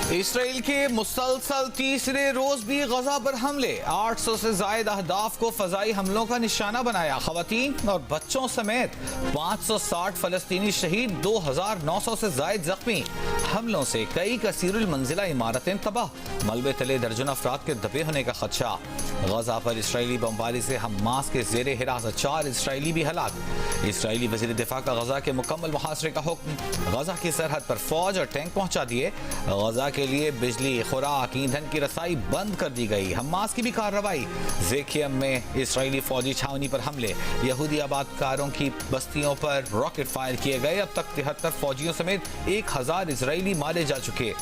Israel के मुसलसल तीसरे रोज भी गजा पर हमले, 800 से जायद अहदाफ को फजाई हमलों का निशाना बनाया। खवातीन और बच्चों समेत 560 फलस्तीनी शहीद, 2900 से जायद जख्मी। हमलों से कई कसीरुल मंजिला इमारतें तबाह, मलबे तले दर्जन अफराद के दबे होने का खदशा। गजा पर इसराइली बमबारी से हमास के जेर हिरासत 4 इसराइली भी हलाक। इसराइली वजीर दिफा का गजा के मुकम्मल मुहासरे का हुक्म, गजा की सरहद पर फौज और टैंक पहुंचा दिए। गजा के लिए बिजली, खुराक, ईंधन की रसाई बंद कर दी गई। हमास की भी कार्रवाई। ज़ेकियम में इसराइली फौजी छावनी पर हमले, यहूदी आबादकारों की बस्तियों पर रॉकेट फायर किए गए। अब तक 73 फौजियों समेत 1000 इसराइली मारे जा चुके।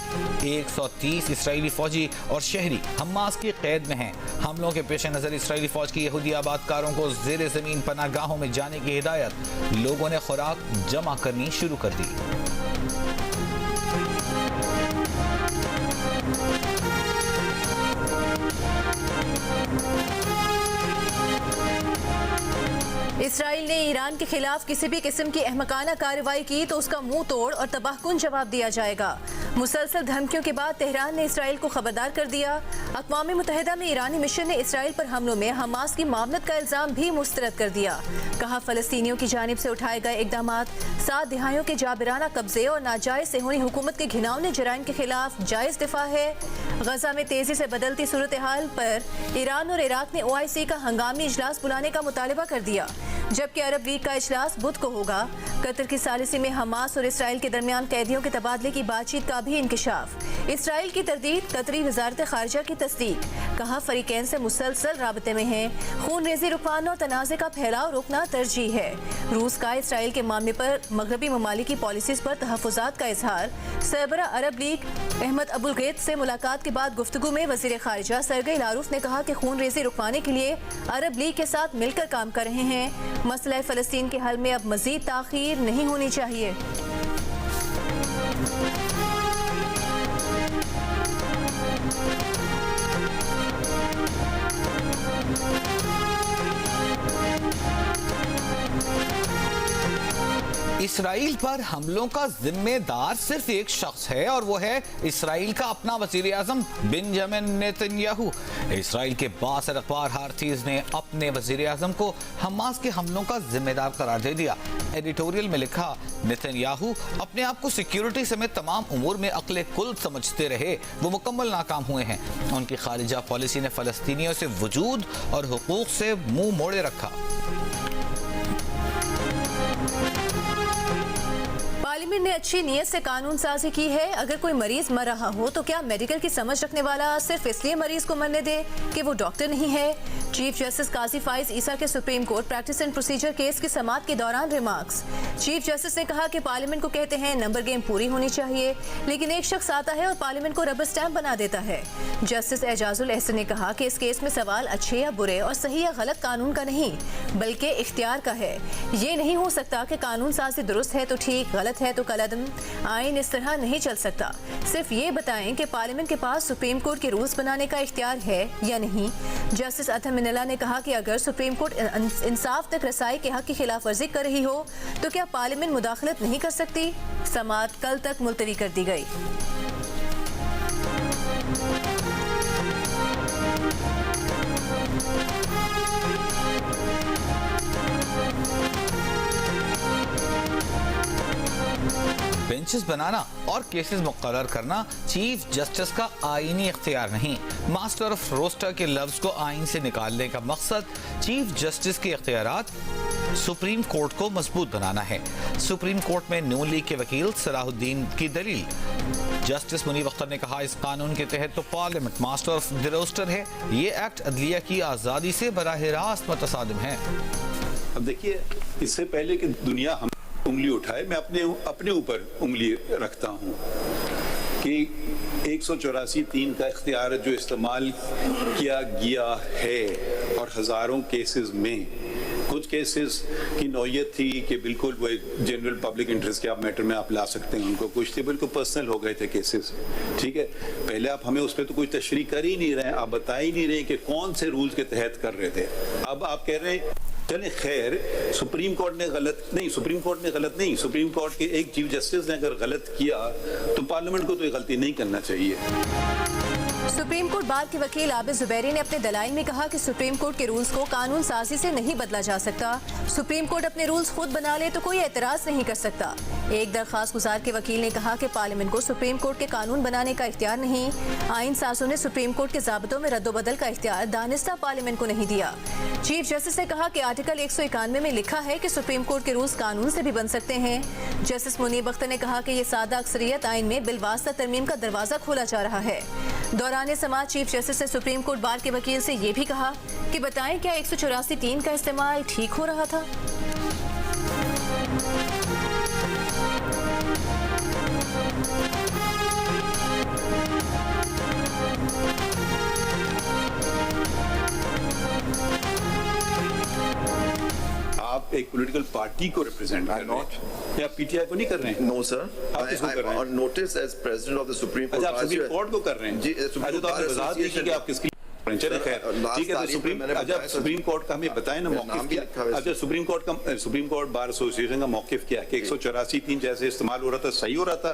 130 इसराइली फौजी और शहरी हमास की कैद में हैं। हमलों के पेश नजर इसराइली फौज की यहूदी आबादकारों को ज़ेरे ज़मीन पनाहगाहों में जाने की हिदायत। लोगों ने खुराक जमा करनी शुरू कर दी। इसराइल ने ईरान के खिलाफ किसी भी किस्म की अहमकाना कार्रवाई की तो उसका मुंह तोड़ और तबाहकुन जवाब दिया जाएगा। मुसलसल धमकियों के बाद तेहरान ने इसराइल को खबरदार कर दिया। अक़वाम मुत्तहिदा में ईरानी मिशन ने इसराइल पर हमलों में हमास की मामलत का इल्ज़ाम भी मुस्तरद कर दिया। कहा, फ़लस्तीनियों की जानिब से उठाए गए इक़दामात 7 दिहाइयों के जाबिराना कब्जे और नाजायज़ सेहूनी हुकूमत के घिनौने जराइम के खिलाफ जायज़ दिफा है। गजा में तेज़ी से बदलती सूरत हाल पर ईरान और इराक ने OIC का हंगामी इजलास बुलाने का मुतालबा कर दिया, जबकि अरब लीग का इजलास बुध को होगा। कतर की सालिसी में हमास और इसराइल के दरमियान कैदियों के तबादले की बातचीत का भी इंकिशाफ। इसराइल की तरदीद, कतरी वजारत खारजा की तस्दीक। कहा, फरीकैन से मुसलसल राबते में हैं। खून रेजी रुकवाना और तनाज़े का फैलाव रोकना तरजीह है। रूस का इसराइल के मामले पर मगरबी ममालिक की पॉलिसीज़ पर तहफ़्फ़ुज़ात का इजहार। सरबरा अरब लीग अहमद अबुल गैत से मुलाकात के बाद गुफ्तगू में वज़ीर खारजा सरगई लारूफ ने कहा कि खून रेजी रुकवाने के लिए अरब लीग के साथ मिलकर काम कर रहे हैं। मसला फ़लस्तीन के हल में अब मज़ीद ताख़ीर नहीं होनी चाहिए। इसराइल पर हमलों का जिम्मेदार सिर्फ एक शख्स है और वो है इसराइल का अपना वज़ीर आज़म बेंजामिन नेतन्याहू। इसराइल के बासर अखबार हारथीज ने अपने वज़ीर आज़म को हमास के हमलों का जिम्मेदार करार दे दिया। एडिटोरियल में लिखा, नेतन्याहू अपने आप को सिक्योरिटी समेत तमाम उमूर में अक्ल कुल समझते रहे, वो मुकम्मल नाकाम हुए हैं। उनकी खारिजा पॉलिसी ने फ़लस्तीनियों से वजूद और हुकूक से मुंह मोड़े रखा। पार्लियामेंट ने अच्छी नीयत से कानून साजी की है। अगर कोई मरीज मर रहा हो तो क्या मेडिकल की समझ रखने वाला सिर्फ इसलिए मरीज को मरने दे कि वो डॉक्टर नहीं है? चीफ जस्टिस काजी फाइज ईसा के supreme court practice and procedure case की समाअत के दौरान रिमार्क्स। चीफ जस्टिस ने कहा कि पार्लियामेंट को कहते हैं नंबर गेम पूरी होनी चाहिए, लेकिन एक शख्स आता है और पार्लियामेंट को रबर स्टैम्प बना देता है। जस्टिस एजाजुल एहसन ने कहा कि इस केस में सवाल अच्छे या बुरे और सही या गलत कानून का नहीं बल्कि इख्तियार का है। ये नहीं हो सकता कि कानून साजी दुरुस्त है तो ठीक, गलत है तो कलअदम। आइन इस तरह नहीं चल सकता। सिर्फ ये बताएं कि पार्लियामेंट के पास सुप्रीम कोर्ट के रूल्स बनाने का इख्तियार है या नहीं। जस्टिस अतहम मिनल्ला ने कहा कि अगर सुप्रीम कोर्ट इंसाफ तक रसाई के हक की खिलाफ वर्जी कर रही हो तो क्या पार्लियामेंट मुदाखलत नहीं कर सकती? समाअत कल तक मुलतवी कर दी गई। बेंचेस बनाना और केसेस मुकर्रर करना चीफ जस्टिस का आईनी इख्तियार नहीं। मास्टर ऑफ रोस्टर के लफ्ज को आइन से निकालने का मकसद चीफ जस्टिस के इख्तियारात सुप्रीम कोर्ट को मजबूत बनाना है। सुप्रीम कोर्ट में नून लीग के वकील सलाहुद्दीन की दलील। जस्टिस मुनीब अख्तर ने कहा, इस कानून के तहत तो parliament master of the roster है। ये एक्ट अदलिया की आज़ादी से बराह रास्त मुतसादिम है। अब देखिए, इससे पहले कि दुनिया हम उंगली उठाए, मैं अपने ऊपर उंगली रखता हूँ कि 184(3) का इख्तियार जो इस्तेमाल किया गया है और हज़ारों केसेस में कुछ केसेस की नौयत थी कि बिल्कुल वो जनरल पब्लिक इंटरेस्ट के आप मैटर में आप ला सकते हैं उनको, कुछ थे बिल्कुल पर्सनल हो गए थे केसेस। ठीक है, पहले आप हमें उस पर तो कोई तशरीह कर ही नहीं रहे, आप बता ही नहीं रहे कि कौन से रूल्स के तहत कर रहे थे। अब आप कह रहे हैं चले खैर, सुप्रीम कोर्ट ने गलत नहीं, सुप्रीम कोर्ट के एक चीफ जस्टिस ने अगर गलत किया तो पार्लियामेंट को तो ये गलती नहीं करना चाहिए। सुप्रीम कोर्ट बार के वकील आबिद जुबैरी ने अपने दलाइल में कहा कि सुप्रीम कोर्ट के रूल्स को कानून साजी से नहीं बदला जा सकता। सुप्रीम कोर्ट अपने रूल्स खुद बना ले तो कोई एतराज नहीं कर सकता। एक दरखास्त गुजार के वकील ने कहा कि पार्लियामेंट को सुप्रीम कोर्ट के कानून बनाने का इख्तियार नहीं। आइन साजों ने सुप्रीम कोर्ट के ज़ाब्तों में रद्दोबदल का इख्तियार दानिस्ता पार्लियामेंट को नहीं दिया। चीफ जस्टिस ने कहा कि आर्टिकल 191 में लिखा है कि सुप्रीम कोर्ट के रूल्स कानून से भी बन सकते हैं। जस्टिस मुनीब अख्तर ने कहा कि ये सादा अक्सरियत आइन में बिलवास्ता तरमीम का दरवाजा खोला जा रहा है। दौरान समाज चीफ जस्टिस ने सुप्रीम कोर्ट बार के वकील से ये भी कहा कि बताएं क्या 184(3) का इस्तेमाल ठीक हो रहा था। आप एक पॉलिटिकल पार्टी को रिप्रेजेंट कर रहे हैं या पीटीआई को नहीं कर रहे हैं? नो सर, आप किसको कर रहे हैं? On notice as president of the supreme court. अच्छा, आप सुप्रीम कोर्ट को कर रहे हैं? जी, अच्छा, तो आपने वजाहत की कि आप किसकी चले खैर, ठीक है। तो सुप्रीम कोर्ट का हमें बताएं ना मौक़िफ़ क्या। अच्छा, सुप्रीम कोर्ट बार एसोसिएशन का मौक़िफ़ क्या है कि 184(3) जैसे इस्तेमाल हो रहा था, सही हो रहा था?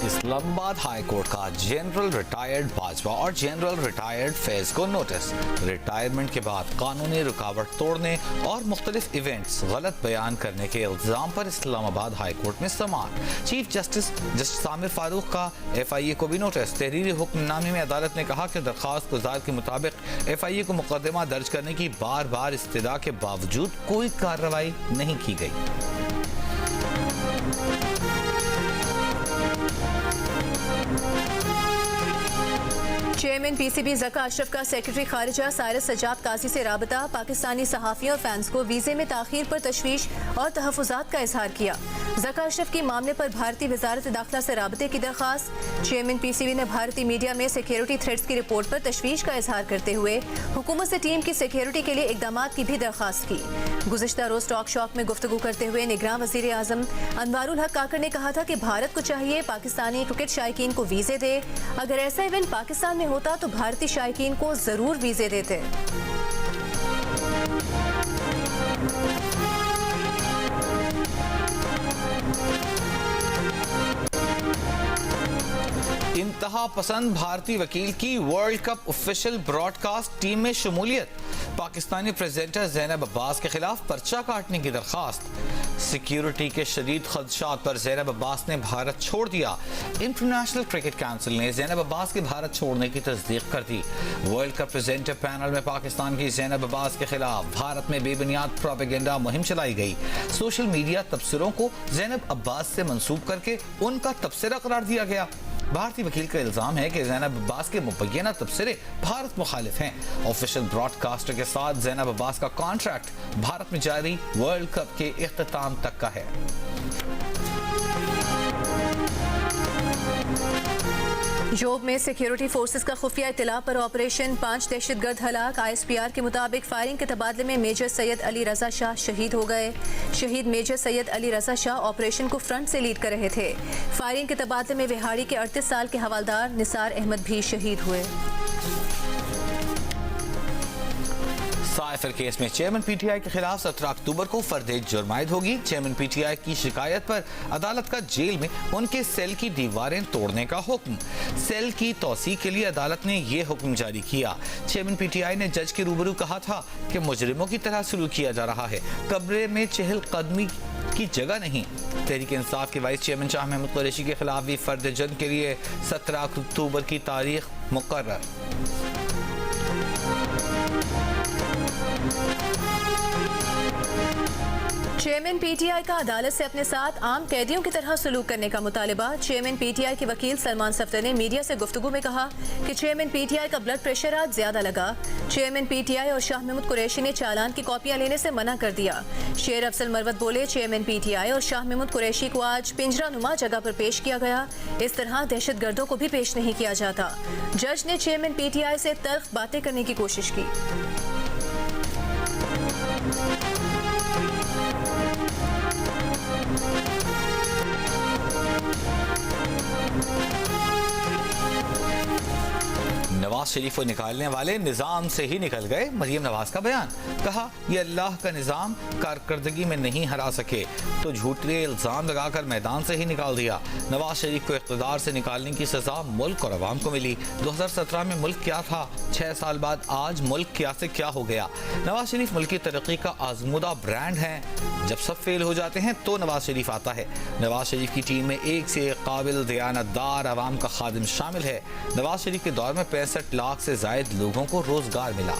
इस्लामाबाद हाई कोर्ट का जनरल रिटायर्ड बाजवा और जनरल रिटायर्ड फैज को नोटिस। रिटायरमेंट के बाद कानूनी रुकावट तोड़ने और मुख्तलिफ इवेंट्स गलत बयान करने के इल्जाम पर इस्लामाबाद हाई कोर्ट में समाअत। चीफ जस्टिस सामिर फारूक का FIA को भी नोटिस। तहरीरी हुक्मनामे में अदालत ने कहा कि दरखास्त गुजार के मुताबिक FIA को मुकदमा दर्ज करने की बार बार इस्तदा के बावजूद कोई कार्रवाई नहीं की गई। चेयरमैन PCB ज़का अशरफ का सेक्रेटरी खारिजा साइरस सजाद काजी से राबता। पाकिस्तानी सहाफ़ियों और फैंस को वीज़े में ताख़ीर पर तशवीश और तहफ़्फ़ुज़ात का इजहार किया। ज़का अशरफ की मामले पर भारतीय वज़ारत दाखिला से राबते की दरख्वास्त। चेयरमैन PCB ने भारतीय मीडिया में सिक्योरिटी थ्रेट्स की रिपोर्ट पर तशवीश का इजहार करते हुए हुकूमत से टीम की सिक्योरिटी के लिए इक़दामात की भी दरख्वास्त की। गुज़िश्ता रोज़ टॉक शॉप में गुफ्तगू करते हुए निगरान वज़ीर आज़म अनवारुल हक काकर ने कहा था कि भारत को चाहिए पाकिस्तानी क्रिकेट शायकीन को वीज़े दे। अगर ऐसा इवेंट पाकिस्तान में होता तो भारतीय शायकीन को जरूर वीजे देते। इंतहा पसंद भारतीय वकील की world cup official broadcast team में शमूलियत। पाकिस्तानी प्रेजेंटर ज़ैनब अब्बास के खिलाफ पर्चा काटने की दरखास्त। सिक्योरिटी के शदीद खदशात पर ज़ैनब अब्बास ने भारत छोड़ दिया। इंटरनेशनल क्रिकेट काउंसिल ने ज़ैनब अब्बास के भारत छोड़ने की तस्दीक कर दी। वर्ल्ड कप प्रेजेंटर पैनल में पाकिस्तान की ज़ैनब अब्बास के खिलाफ भारत में बेबुनियाद प्रोपेगेंडा मुहिम चलाई गई। सोशल मीडिया तबसरों को ज़ैनब अब्बास से मंसूब करके उनका तबसरा करार दिया गया। भारतीय वकील का इल्जाम है कि ज़ैनब अब्बास के मुबैना तबसरे भारत मुखालिफ हैं। ऑफिशियल ब्रॉडकास्टर के साथ ज़ैनब अब्बास का कॉन्ट्रैक्ट भारत में जारी वर्ल्ड कप के इख्तिताम तक का है। जोब में सिक्योरिटी फोर्सेस का खुफिया इत्तला पर ऑपरेशन, 5 दहशतगर्द हलाक। ISPR के मुताबिक फायरिंग के तबादले में मेजर सैयद अली रजा शाह शहीद हो गए। शहीद मेजर सैयद अली रजा शाह ऑपरेशन को फ्रंट से लीड कर रहे थे। फायरिंग के तबादले में विहाड़ी के 38 साल के हवालदार निसार अहमद भी शहीद हुए। साइफर केस में चेयरमैन PTI के खिलाफ 17 अक्टूबर को फर्द जुर्मायद होगी। चेयरमैन PTI की शिकायत पर अदालत का जेल में उनके सेल की दीवारें तोड़ने का हुक्म। सेल की तौसी के लिए अदालत ने ये हुक्म जारी किया। चेयरमैन PTI ने जज के रूबरू कहा था कि मुजरिमों की तरह सलूक किया जा रहा है, कब्रे में चहलकदमी की जगह नहीं। तहरीक इंसाफ के वाइस चेयरमैन शाह महमूद कुरैशी के खिलाफ भी फर्द जर्म के लिए 17 अक्टूबर की तारीख मुकर्रर। चेयरमैन PTI का अदालत से अपने साथ आम कैदियों की तरह सलूक करने का मुतालिबा। चेयरमैन PTI के वकील सलमान सफ्दर ने मीडिया से गुफ्तगू में कहा कि चेयरमैन PTI का ब्लड प्रेशर आज ज्यादा लगा। चेयरमैन PTI और शाह महमूद कुरैशी ने चालान की कॉपियां लेने से मना कर दिया। शेर अफजल मरवत बोले, चेयरमैन PTI और शाह महमूद कुरैशी को आज पिंजरा नुमा जगह पर पेश किया गया। इस तरह दहशतगर्दों को भी पेश नहीं किया जाता। जज ने चेयरमैन PTI से तल्ख बातें करने की कोशिश की। नवाज नवाज शरीफ को निकालने वाले निजाम से ही निकल गए। मरियम नवाज का बयान, कहा यह अल्लाह का निजाम कारकर्दगी में नहीं हरा सके तो झूठे इल्जाम लगाकर मैदान से ही निकाल दिया। नवाज शरीफ को इख्तिदार से निकालने की सजा मुल्क और अवाम को मिली। 2017 में मुल्क क्या था, 6 साल बाद आज मुल्क क्या से क्या हो गया। नवाज शरीफ मुल्क की तरक्की का आजमूदा ब्रांड है। जब सब फेल हो जाते हैं तो नवाज शरीफ आता है। नवाज शरीफ की टीम में एक से एक काबिल दयानतदार अवाम का खादिम शामिल है। नवाज शरीफ के दौर में 65 लाख से जायद लोगों को रोजगार मिला।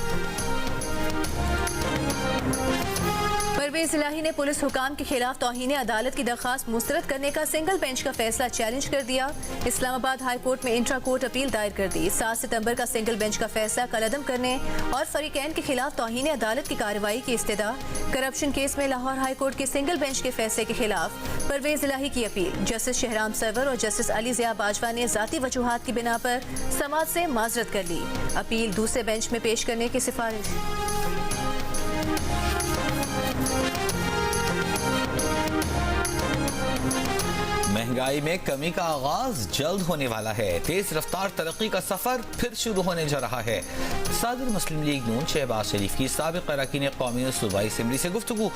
परवेज इलाही ने पुलिस हुकाम के खिलाफ तौहीन अदालत की दरखास्त मुस्तरद करने का सिंगल बेंच का फैसला चैलेंज कर दिया। इस्लामाबाद हाई कोर्ट में इंट्रा कोर्ट अपील दायर कर दी। 7 सितंबर का सिंगल बेंच का फैसला कलअदम करने और फरीकैन के खिलाफ तौहीन अदालत की कार्रवाई की इस्तदा। करप्शन केस में लाहौर हाई कोर्ट के सिंगल बेंच के फैसले के खिलाफ परवेज इलाही की अपील। जस्टिस शहराम सरवर और जस्टिस अली ज़िया बाजवा ने ज़ाती वजूहात की बिना पर समाज से माजरत कर ली। अपील दूसरे बेंच में पेश करने की सिफारिश। महंगाई में कमी का आगाज जल्द होने वाला है। तेज रफ्तार तरक्की का सफर फिर शुरू होने जा रहा है। सदर मुस्लिम लीग नून शहबाज शरीफ की साबिक़ अरकान कौमी और सूबाई असेंबली से गुफ्तगू,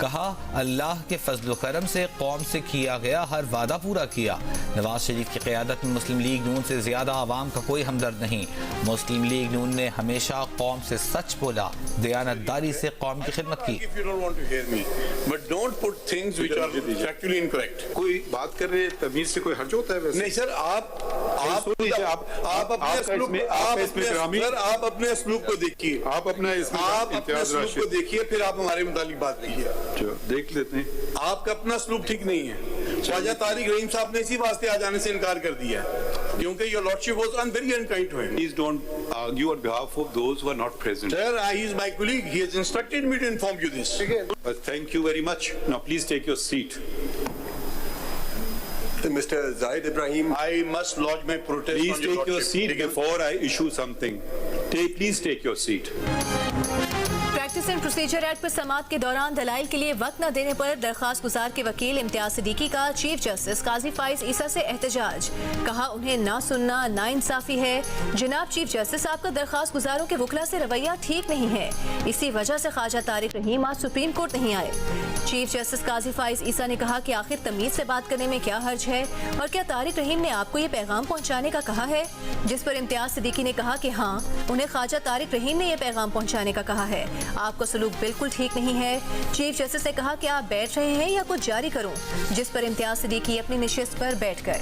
कहा अल्लाह के फजल करम से कौम से किया गया हर वादा पूरा किया। नवाज शरीफ की क़यादत में मुस्लिम लीग नून से ज्यादा आवाम का कोई हमदर्द नहीं। मुस्लिम लीग नून ने हमेशा कौम से सच बोला, दयानतदारी से कौम की खिदमत की। कोई बात कर रहे तमीज से कोई हर्ज होता है वैसे? नहीं सर, आप अपने असलूब को देखिए, आप अपने असलूब को देखिए, फिर आप हमारे मुतालिक बात कीजिए। देख लेते हैं। आपका अपना असलूब ठीक नहीं है। ख्वाजा तारिक रहीम साहब ने इसी वास्ते आ जाने से इनकार कर दिया क्योंकि your lordship was very unkind to him. Please don't argue on behalf of those who are not present. Sir, he is my colleague. He has instructed me to inform you this. Thank you very much. Now please take your seat. Mr. Zahid Ibrahim, I must lodge my protest. Please on your take your lordship. seat before I issue something. Please take your seat. Practice and procedure act पर समाअत के दौरान दलाइल के लिए वक्त न देने पर दरखास्त गुजार के वकील इम्तियाज सिद्दीकी का चीफ जस्टिस काजी फाइज ईसा से एहतजाज। कहा उन्हें ना सुनना नाइंसाफी है। जनाब चीफ जस्टिस, आपका दरखास्त गुजारों के वकला से रवैया ठीक नहीं है। इसी वजह से ख्वाजा तारिक रहीम आज सुप्रीम कोर्ट नहीं आए। चीफ जस्टिस काजी फाइज ईसा ने कहा कि आखिर तमीज से बात करने में क्या हर्ज है और क्या तारिक रहीम ने आपको ये पैगाम पहुँचाने का कहा है? जिस पर इम्तियाज सिद्दीकी ने कहा कि हाँ, उन्हें ख्वाजा तारिक रहीम ने यह पैगाम पहुँचाने का कहा है। आपका सलूक बिल्कुल ठीक नहीं है। चीफ जस्टिस ने कहा कि आप बैठ रहे हैं या कुछ जारी करूं, जिस पर इम्तियाज सिद्दीकी अपनी नशिस्त पर बैठ गए।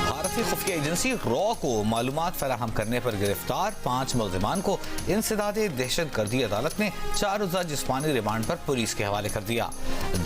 भारतीय खुफिया एजेंसी रॉ को मालूमात फराहम करने पर गिरफ्तार 5 मुल्जिमान को इंसदादे दहशतगर्दी अदालत ने 4 रोज़ा जिस्मानी रिमांड पर पुलिस के हवाले कर दिया।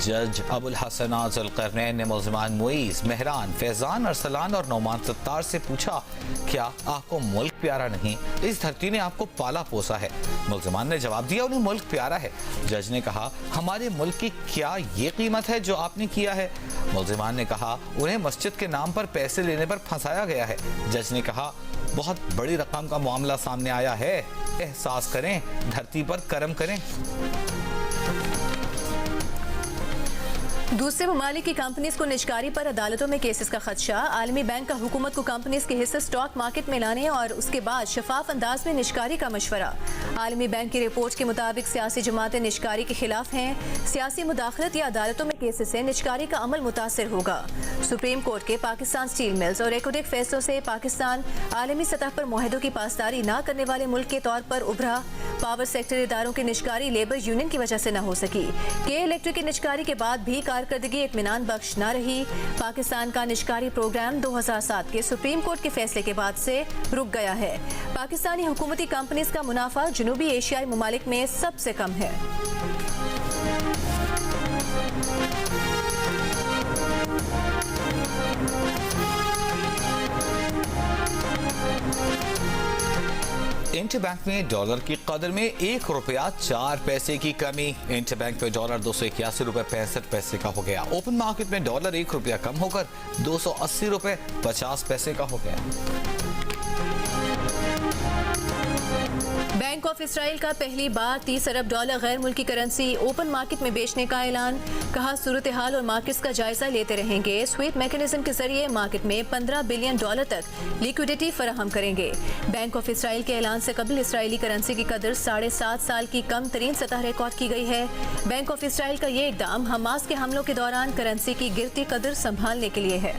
जज अबुल हसन ज़ुल्करनैन ने मुल्जिमान मुईज, मेहरान, फैजान, अरसलान और नौमान सत्तार से पूछा, क्या आपको मुल्क प्यारा नहीं? इस धरती ने आपको पाला पोसा है। मुल्जिमान ने जवाब दिया, उन्हें मुल्क प्यारा है। जज ने कहा, हमारे मुल्क की क्या ये कीमत है जो आपने किया है? मुल्जिमान ने कहा, उन्हें मस्जिद के नाम पर पैसे लेने पर फंसाया गया है। जज ने कहा, बहुत बड़ी रकम का मामला सामने आया है, एहसास करें, धरती पर करम करें। दूसरे ममालिक की कंपनीज को निजकारी पर अदालतों में केसेस का खदशा। आलमी बैंक का हुकूमत को कंपनीज के हिस्से स्टॉक मार्केट में लाने और उसके बाद शफाफ अंदाज में निजकारी का मशवरा। आलमी बैंक की रिपोर्ट के मुताबिक सियासी जमातें निजकारी के खिलाफ हैं। सियासी मुदाखलत या अदालतों में केसेस से निजकारी का अमल मुतासर होगा। सुप्रीम कोर्ट के पाकिस्तान स्टील मिल्स और एकोडिक फैसलों से पाकिस्तान आलमी सतह पर मुआहदों की पासदारी न करने वाले मुल्क के तौर पर उभरा। पावर सेक्टर इदारों की निजकारी लेबर यूनियन की वजह से न हो सकी। के इलेक्ट्रिक की निजकारी के बाद भी कारकर्दगी इत्मीनान बख्श न रही। पाकिस्तान का निजकारी प्रोग्राम 2007 के सुप्रीम कोर्ट के फैसले के बाद से रुक गया है। पाकिस्तानी हुकूमती कंपनीज का मुनाफा जनूबी एशियाई ममालिक में सबसे कम है। इंटरबैंक में डॉलर की कदर में 1 रुपया 4 पैसे की कमी। इंटरबैंक में डॉलर 281 रुपए 65 पैसे का हो गया। ओपन मार्केट में डॉलर 1 रुपया कम होकर 280 रुपए 50 पैसे का हो गया। बैंक ऑफ इसराइल का पहली बार $30 अरब गैर मुल्की करेंसी ओपन मार्केट में बेचने का ऐलान। कहा सूरत हाल और मार्केट्स का जायजा लेते रहेंगे। स्वीप मैकेनिज्म के जरिए मार्केट में $15 बिलियन तक लिक्विडिटी फराहम करेंगे। बैंक ऑफ इसराइल के ऐलान से कबल इसराइली करेंसी की कदर 7.5 साल की कम तरीन सतह रिकॉर्ड की गई है। बैंक ऑफ इसराइल का ये इकदाम हमास के हमलों के दौरान करेंसी की गिरती कदर संभालने के लिए है।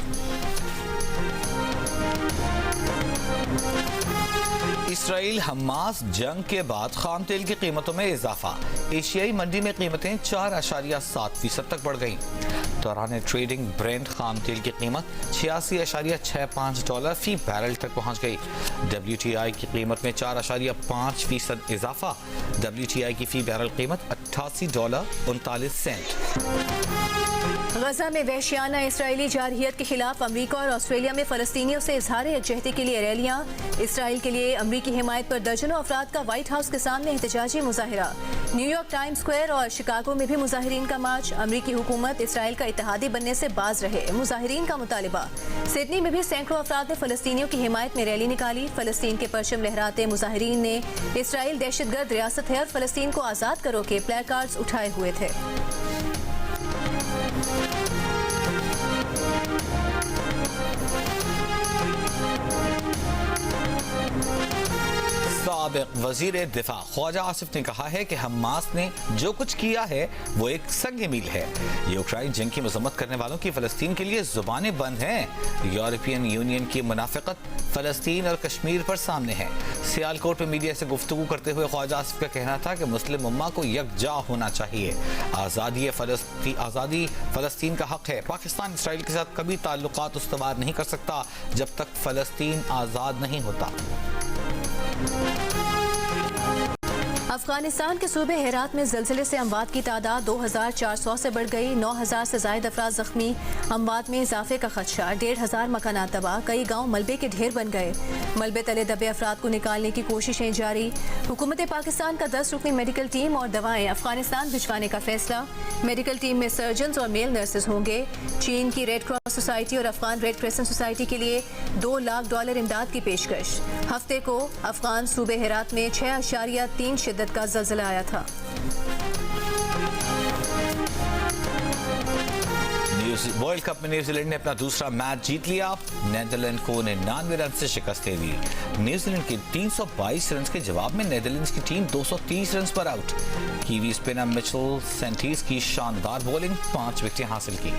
इसराइल हमास जंग के बाद खाम तेल की कीमतों में इजाफा। एशियाई मंडी में कीमतें 4.7% तक बढ़ गईं। दौरान ट्रेडिंग ब्रेंट खाम तेल की कीमत $86.65 फी बैरल तक पहुंच गई। WTI की कीमत में 4.5% इजाफा। WTI की फी बैरल कीमत $88.39। गजा में वहशियाना इसराइली जारहियत के खिलाफ अमरीका और ऑस्ट्रेलिया में फलस्तीनियों से इजहार यकजहती के लिए रैलियां। इसराइल के लिए अमरीकी हिमायत पर दर्जनों अफराद का व्हाइट हाउस के सामने एहतजाजी मुजाहिरा। न्यूयॉर्क टाइम्स स्क्वायर और शिकागो में भी मुजाहिरीन का मार्च। अमरीकी हुकूमत इसराइल का इत्तेहादी बनने से बाज रहे, मुजाहिरीन का मुतालिबा। सिडनी में भी सैकड़ों अफराद ने फलस्तीनियों की हिमायत में रैली निकाली। फलस्तीन के परचम लहराते मुजाहिरीन ने इसराइल दहशतगर्द रियासत है और फलस्तीन को आज़ाद करो के प्ले कार्ड्स उठाए हुए थे। साबिक वजीर दिफा ख्वाजा आसिफ ने कहा है कि हमास ने जो कुछ किया है वो एक संग मील है। यूक्रेन जंग की मजम्मत करने वालों की फलस्तीन के लिए जुबानें बंद हैं। यूरोपियन यूनियन की मुनाफिकत फलस्तीन और कश्मीर पर सामने है। सियालकोट में मीडिया से गुफ्तगू करते हुए ख्वाजा आसिफ का कहना था कि मुस्लिम उम्मा को यकजा होना चाहिए। आज़ादी फलस्तीन का हक है। पाकिस्तान इसराइल के साथ कभी ताल्लुकात उस्तवार नहीं कर सकता जब तक फलस्तीन आज़ाद नहीं होता। अफगानिस्तान के सूबे हेरात में ज़लज़ले से अमवात की तादाद 2400 से बढ़ गई। 9000 से ज़ायद अफराद जख्मी। अमवात में इजाफे का खदशा। 1500 मकानात तबाह। कई गांव मलबे के ढेर बन गए। मलबे तले दबे अफराद को निकालने की कोशिशें जारी। हुकूमत पाकिस्तान का 10 रुकनी मेडिकल टीम और दवाएं अफगानिस्तान भिजवाने का फैसला। मेडिकल टीम में सर्जन और मेल नर्सेज होंगे। चीन की रेड क्रॉस सोसाइटी और अफगान रेड क्रेसेंट सोसाइटी के लिए $2 लाख इमदाद की पेशकश। हफ्ते को अफगान सूबे हेरात में 6.3 शिद्दत का ज़लज़ला आया था। वर्ल्ड कप में न्यूजीलैंड ने अपना दूसरा मैच जीत लिया। नीदरलैंड को 99 रन से शिकस्त दे दी। न्यूजीलैंड के 322 रन के जवाब में नीदरलैंड की टीम 230 रन पर आउट। कीवी स्पिनर मिचेल सेंटीस की शानदार बॉलिंग, 5 विकेटें हासिल की।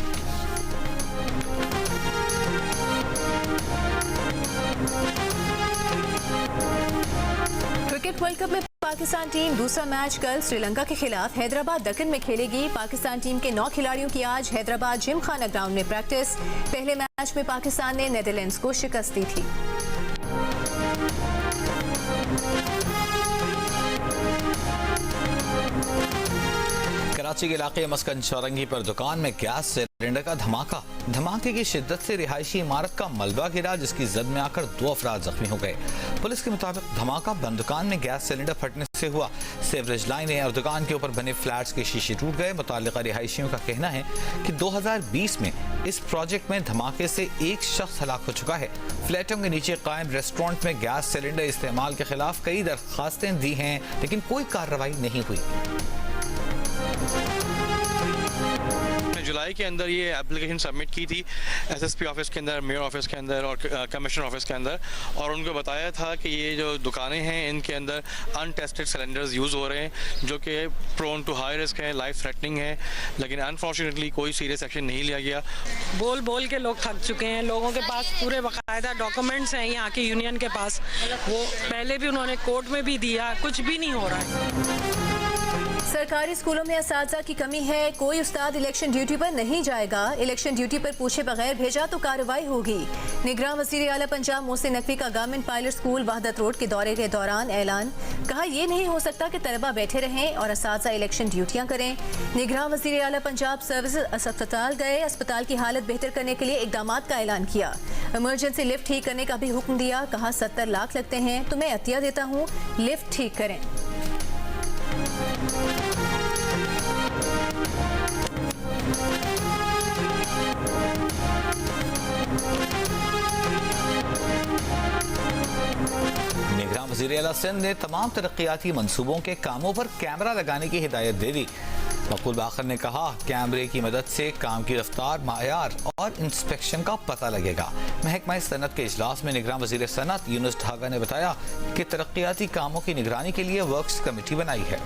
क्रिकेट वर्ल्ड कप में पाकिस्तान टीम दूसरा मैच कल श्रीलंका के खिलाफ हैदराबाद दक्कन में खेलेगी। पाकिस्तान टीम के 9 खिलाड़ियों की आज हैदराबाद जिमखाना ग्राउंड में प्रैक्टिस। पहले मैच में पाकिस्तान ने नीदरलैंड्स को शिकस्त दी थी। कराची के इलाके मस्कन चौरंगी पर दुकान में गैस सिलेंडर का धमाका। धमाके की शिद्दत से रिहायशी इमारत का मलबा गिरा, जिसकी जद में आकर 2 अफराद जख्मी हो गए। पुलिस के मुताबिक धमाका बंद दुकान में गैस सिलेंडर फटने से हुआ। सीवरेज लाइनें और दुकान के ऊपर बने फ्लैट्स के शीशे टूट गए। मुताल्लिका रिहायशियों का कहना है कि 2020 में इस प्रोजेक्ट में धमाके से एक शख्स हलाक हो चुका है। फ्लैटों के नीचे कायम रेस्टोरेंट में गैस सिलेंडर इस्तेमाल के खिलाफ कई दरखास्तें दी हैं, लेकिन कोई कार्रवाई नहीं हुई। जुलाई के अंदर ये एप्लीकेशन सबमिट की थी एसएसपी ऑफिस के अंदर, मेयर ऑफिस के अंदर और कमिश्नर ऑफिस के अंदर, और उनको बताया था कि ये जो दुकानें हैं इनके अंदर अनटेस्टेड सिलेंडर्स यूज़ हो रहे हैं जो कि प्रोन टू हाई रिस्क है, लाइफ थ्रेटनिंग है, लेकिन अनफॉर्चुनेटली कोई सीरियस एक्शन नहीं लिया गया। बोल बोल के लोग थक चुके हैं। लोगों के पास पूरे बाकायदा डॉक्यूमेंट्स हैं यहाँ के यूनियन के पास, वो पहले भी उन्होंने कोर्ट में भी दिया, कुछ भी नहीं हो रहा है। सरकारी स्कूलों में असातिज़ा की कमी है। कोई उस्ताद इलेक्शन ड्यूटी पर नहीं जाएगा। इलेक्शन ड्यूटी पर पूछे बगैर भेजा तो कार्रवाई होगी। निगरान वज़ीर आला पंजाब मोहसिन नकवी का गवर्नमेंट पायलट स्कूल वहदत रोड के दौरे के दौरान ऐलान। कहा यह नहीं हो सकता कि तलबा बैठे रहें और असातिज़ा इलेक्शन ड्यूटियाँ करें। निगरान वज़ीर आला पंजाब सर्विसेज अस्पताल गए। अस्पताल की हालत बेहतर करने के लिए इक़दाम का ऐलान किया। इमरजेंसी लिफ्ट ठीक करने का भी हुक्म दिया। कहा 70 लाख लगते हैं तो मैं अतिया देता हूँ, लिफ्ट ठीक करें। निगरान वज़ीर आला सिंध ने तमाम तरक्याती मंसूबों के कामों पर कैमरा लगाने की हिदायत दे दी। मकबूल बाकर ने कहा, कैमरे की मदद से काम की रफ्तार, मायार और इंस्पेक्शन का पता लगेगा। महकमा सनत के इजलास में निगरान वज़ीर सनत यूनुस ढागा ने बताया कि तरक्याती कामों की निगरानी के लिए वर्क्स कमेटी बनाई है।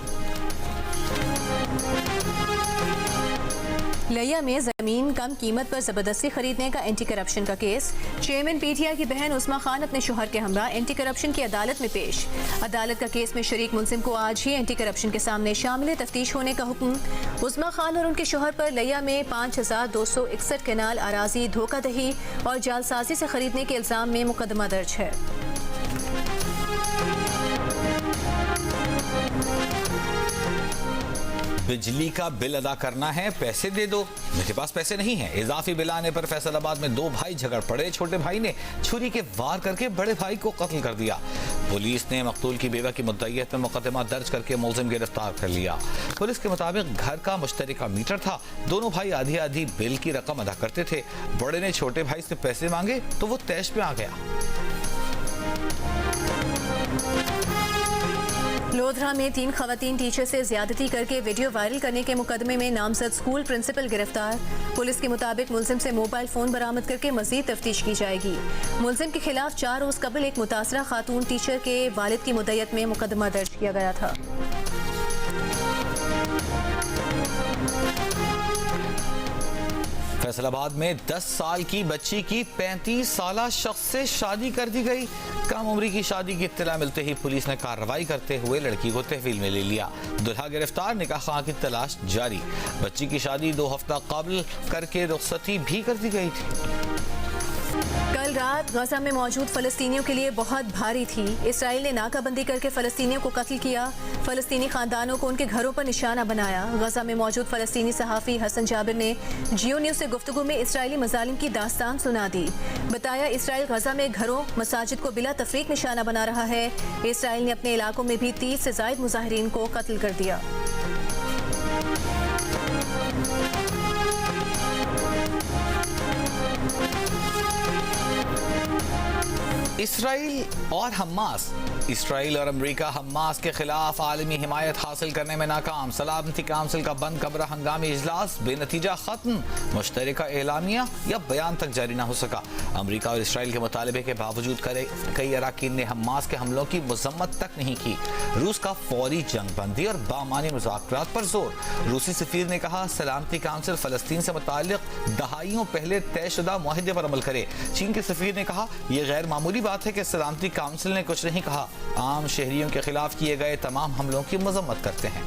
लिया में जमीन कम कीमत पर जबरदस्ती खरीदने का एंटी करप्शन का केस। चेयरमैन पीटीआई की बहन उस्मा खान अपने शोहर के हमरा एंटी करप्शन की अदालत में पेश। अदालत का केस में शरीक मुलजिम को आज ही एंटी करप्शन के सामने शामिल तफ्तीश होने का हुक्म। उस्मा खान और उनके शोहर पर लिया में 5261 केनाल अराजी धोखाधड़ी और जालसाजी से खरीदने के इल्जाम में मुकदमा दर्ज है। बिजली का बिल अदा करना है, पैसे दे दो। मेरे पास पैसे नहीं हैं। इजाफी बिल आने पर फैसलाबाद में दो भाई झगड़ पड़े। छोटे भाई ने छुरी के वार करके बड़े भाई को कत्ल कर दिया। पुलिस ने मकतूल की बेवा की मुद्दईयत में मुकदमा दर्ज करके मुलजिम गिरफ्तार कर लिया। पुलिस के मुताबिक घर का मुश्तरका मीटर था। दोनों भाई आधी आधी बिल की रकम अदा करते थे। बड़े ने छोटे भाई से पैसे मांगे तो वो तैश में आ गया। लोधरा में 3 खवातीन टीचर से ज्यादती करके वीडियो वायरल करने के मुकदमे में नामजद स्कूल प्रिंसिपल गिरफ्तार। पुलिस के मुताबिक मुलजिम से मोबाइल फोन बरामद करके मजीद तफ्तीश की जाएगी। मुलजिम के खिलाफ 4 रोज कबल एक मुतासरा खातून टीचर के वालिद की मुद्दत में मुकदमा दर्ज किया गया था। फैसलाबाद में 10 साल की बच्ची की 35 साला शख्स से शादी कर दी गई। कम उम्री की शादी की इत्तला मिलते ही पुलिस ने कार्रवाई करते हुए लड़की को तहवील में ले लिया। दुल्हा गिरफ्तार, निकाह खां की तलाश जारी। बच्ची की शादी 2 हफ्ता कबल करके रुखसती भी कर दी गई थी। कल रात गजा में मौजूद फलस्तीनियों के लिए बहुत भारी थी। इसराइल ने नाकाबंदी करके फलस्तीनियों को कत्ल किया। फलस्तीनी खानदानों को उनके घरों पर निशाना बनाया। गजा में मौजूद फलस्तीनी सहाफ़ी हसन जाबिर ने जियो न्यूज़ से गुफ्तगू में इसराइली मजालिम की दास्तान सुना दी। बताया, इसराइल गजा में घरों मसाजिद को बिला तफरीक निशाना बना रहा है। इसराइल ने अपने इलाकों में भी 30 से ज़ायद मुजाहिरीन को कत्ल कर दिया। इसराइल और अमेरिका हमास के खिलाफ आलमी हिमायत हासिल करने में नाकाम। सलामती काउंसिल का बंद कमरा हंगामी इजलास बेनतीजा खत्म। मुश्तरका एलामिया या बयान तक जारी न हो सका। अमेरिका और इसराइल के मुतालबे के बावजूद कई अराकीन ने हमास के हमलों की मजम्मत तक नहीं की। रूस का फौरी जंग बंदी और बामानी मुज़ाकरात पर जोर। रूसी सफीर ने कहा, सलामती काउंसिल फलस्तीन से मुताल्लिक दहाइयों पहले तयशुदा मुआहदे पर अमल करे। चीन के सफीर ने कहा, यह गैर मामूली बात है कि सलामती काउंसिल ने कुछ नहीं कहा। आम शहरियों के खिलाफ किए गए तमाम हमलों की मजम्मत करते हैं।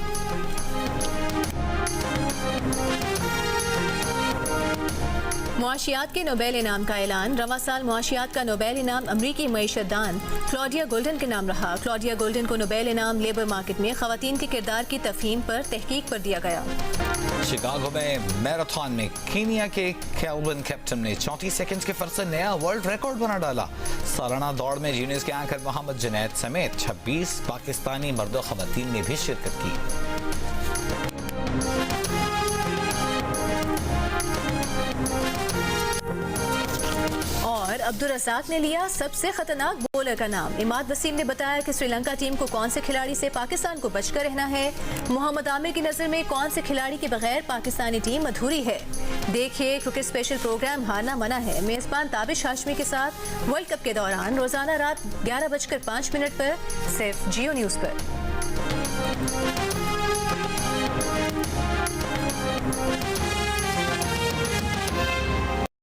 मुआशियात के नोबेल इनाम का ऐलान। रवां साल मुआशियात का नोबेल इनाम अमरीकी मईशतदान क्लॉडिया गोल्डन के नाम रहा। क्लॉडिया गोल्डन को नोबेल इनाम लेबर मार्केट में खवातीन के किरदार की तफहीम पर तहकीक पर दिया गया। शिकागो में मैराथन में कीनिया के केल्विन कैप्टन ने 34 सेकंड्स के फर्क से नया वर्ल्ड रिकॉर्ड बना डाला। सालाना दौड़ में यूनिस के एंकर मोहम्मद जुनैद समेत 26 पाकिस्तानी मर्द और खवातीन ने भी शिरकत की। और अब्दुल रज़ाक ने लिया सबसे खतरनाक बॉलर का नाम। इमाद वसीम ने बताया कि श्रीलंका टीम को कौन से खिलाड़ी से पाकिस्तान को बचकर रहना है। मोहम्मद आमिर की नजर में कौन से खिलाड़ी के बगैर पाकिस्तानी टीम अधूरी है। देखिए क्रिकेट स्पेशल प्रोग्राम हारना मना है मेजबान ताबिश हाशमी के साथ वर्ल्ड कप के दौरान रोजाना रात 11:05 पर सिर्फ जियो न्यूज पर।